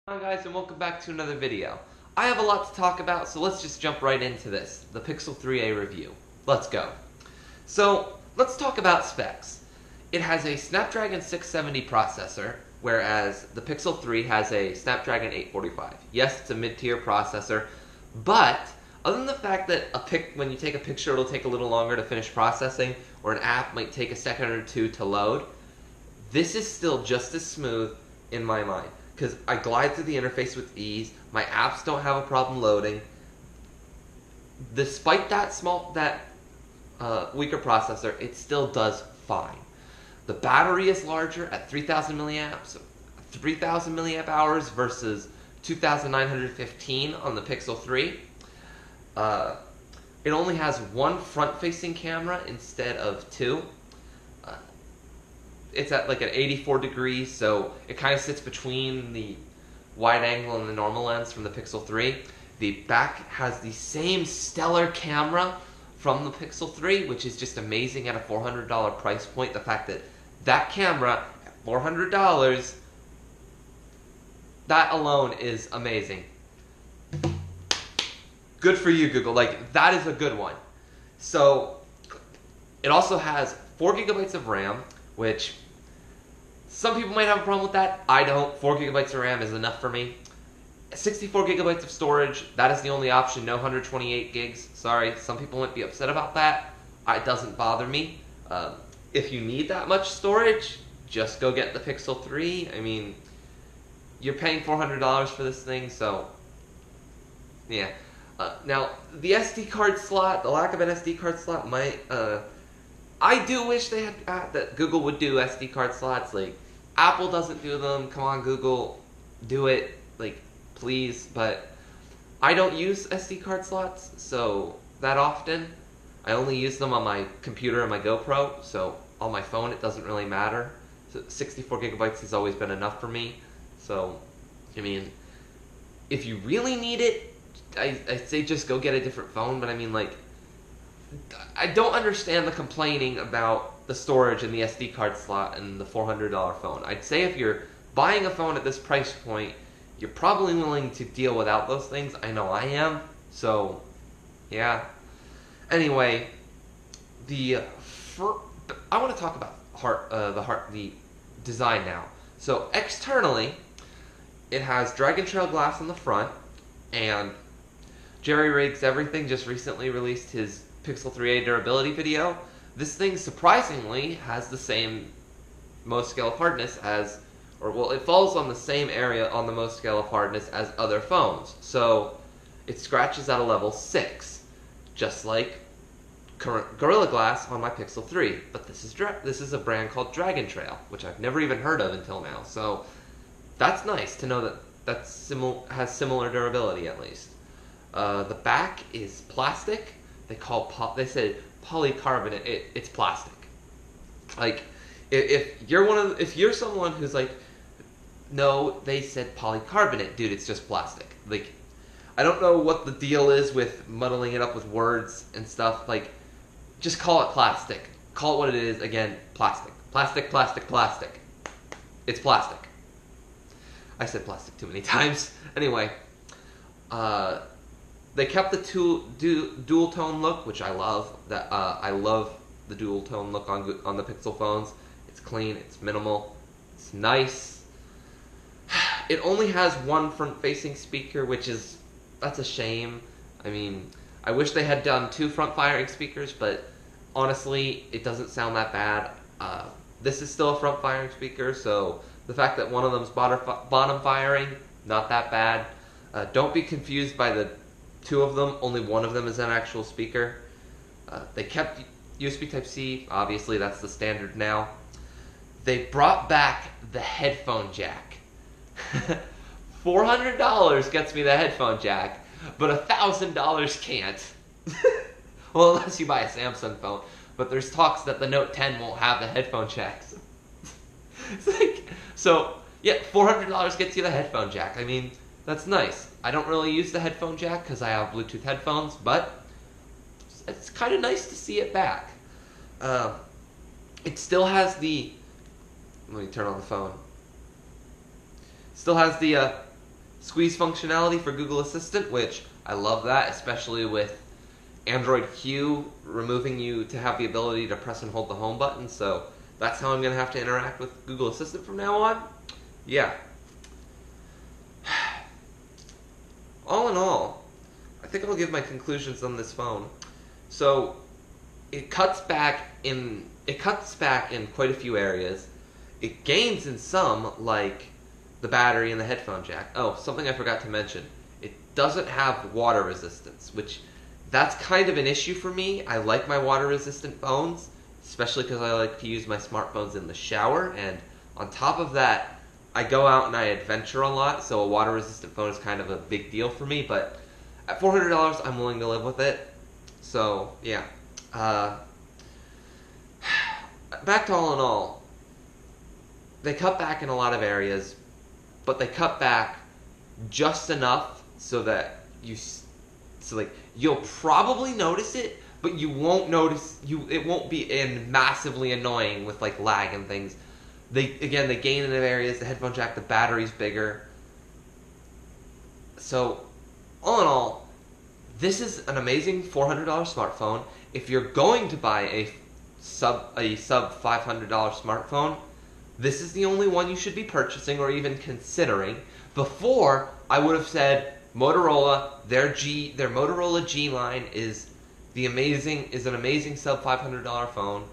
Hi guys, and welcome back to another video. I have a lot to talk about, so let's just jump right into this, the Pixel 3a review. Let's go. So, let's talk about specs. It has a Snapdragon 670 processor, whereas the Pixel 3 has a Snapdragon 845. Yes, it's a mid-tier processor, but other than the fact that when you take a picture it'll take a little longer to finish processing, or an app might take a second or two to load, this is still just as smooth in my mind. Because I glide through the interface with ease, my apps don't have a problem loading. Despite that weaker processor, it still does fine. The battery is larger at 3,000 milliamp hours versus 2,915 on the Pixel 3. It only has one front-facing camera instead of two. It's at like an 84 degrees, so it kind of sits between the wide angle and the normal lens from the Pixel 3. The back has the same stellar camera from the Pixel 3, which is just amazing at a $400 price point. The fact that that camera at $400, that alone is amazing. Good for you, Google. Like, that is a good one. So, it also has 4 gigabytes of RAM, which some people might have a problem with that. I don't. 4 gigabytes of RAM is enough for me. 64 gigabytes of storage, that is the only option. No 128 gigs. Sorry, some people might be upset about that. It doesn't bother me. If you need that much storage, just go get the Pixel 3. I mean, you're paying $400 for this thing, so yeah. Now, the SD card slot, the lack of an SD card slot might... I do wish they had that Google would do SD card slots. Like, Apple doesn't do them. Come on, Google, do it. Like, please. But I don't use SD card slots so that often. I only use them on my computer and my GoPro. So on my phone, it doesn't really matter. So 64 gigabytes has always been enough for me. So, I mean, if you really need it, I'd say just go get a different phone. But I mean, like, I don't understand the complaining about the storage and the SD card slot and the $400 phone. I'd say if you're buying a phone at this price point, you're probably willing to deal without those things. I know I am. So, yeah. Anyway, I want to talk about the design now. So externally, it has Dragon Trail glass on the front, and Jerry Riggs Everything just recently released his Pixel 3a durability video. This thing surprisingly has the same Mohs scale of hardness as, it falls on the same area on the Mohs scale of hardness as other phones. So it scratches at a level 6, just like current Gorilla Glass on my Pixel 3. But this is a brand called Dragon Trail, which I've never even heard of until now. So that's nice to know that has similar durability at least. The back is plastic. They said polycarbonate. It's plastic. Like, if you're someone who's like, no, they said polycarbonate, dude, it's just plastic. Like, I don't know what the deal is with muddling it up with words and stuff. Like, just call it plastic. Call it what it is. Again, plastic. Plastic, plastic, plastic. It's plastic. I said plastic too many times. Anyway, they kept the dual tone look, which I love. I love the dual tone look on the Pixel phones. It's clean, it's minimal, it's nice. It only has one front-facing speaker, that's a shame. I mean, I wish they had done 2 front-firing speakers, but honestly, it doesn't sound that bad. This is still a front-firing speaker, so the fact that one of them's bottom-firing, not that bad. Don't be confused by the 2 of them, only one of them is an actual speaker. They kept USB Type-C, obviously that's the standard now. They brought back the headphone jack. $400 gets me the headphone jack, but $1,000 can't. Well, unless you buy a Samsung phone, but there's talks that the Note 10 won't have the headphone jacks. It's like, so, yeah, $400 gets you the headphone jack. I mean, that's nice. I don't really use the headphone jack because I have Bluetooth headphones, but it's kind of nice to see it back. It still has the... Let me turn on the phone. Still has the squeeze functionality for Google Assistant, which I love that, especially with Android Q removing you to have the ability to press and hold the home button. So that's how I'm going to have to interact with Google Assistant from now on. Yeah. All in all, I think I'll give my conclusions on this phone. So it cuts back in quite a few areas. It gains in some, like the battery and the headphone jack. Oh, something I forgot to mention. It doesn't have water resistance, which that's kind of an issue for me. I like my water resistant phones, especially because I like to use my smartphones in the shower, and on top of that, I go out and I adventure a lot, so a water resistant phone is kind of a big deal for me, but at $400, I'm willing to live with it. So, yeah. Back to all in all, they cut back in a lot of areas, but they cut back just enough so that you'll probably notice it, but you won't notice it won't be massively annoying with like lag and things. They gain in areas, the headphone jack, the battery's bigger. So all in all, this is an amazing $400 smartphone. If you're going to buy a sub $500 smartphone, this is the only one you should be purchasing or even considering. Before, I would have said Motorola, their Motorola G line is an amazing sub $500 phone.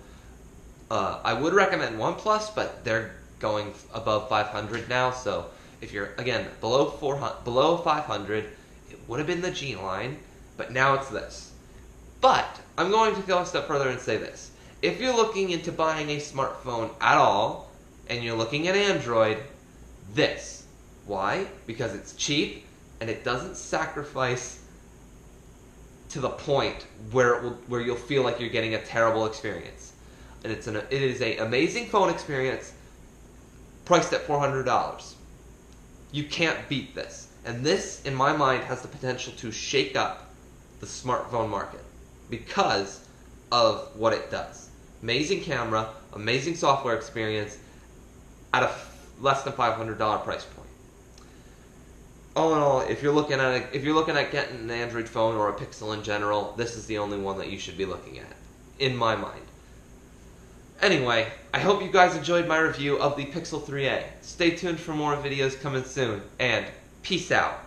I would recommend OnePlus, but they're going above 500 now. So if you're again below 500, it would have been the G line, but now it's this. But I'm going to go a step further and say this: if you're looking into buying a smartphone at all, and you're looking at Android, this. Why? Because it's cheap and it doesn't sacrifice to the point where you'll feel like you're getting a terrible experience. And it is an amazing phone experience priced at $400. You can't beat this. And this, in my mind, has the potential to shake up the smartphone market because of what it does. Amazing camera, amazing software experience, at a less than $500 price point. All in all, if you're looking at getting an Android phone or a Pixel in general, this is the only one that you should be looking at, in my mind. Anyway, I hope you guys enjoyed my review of the Pixel 3a. Stay tuned for more videos coming soon, and peace out.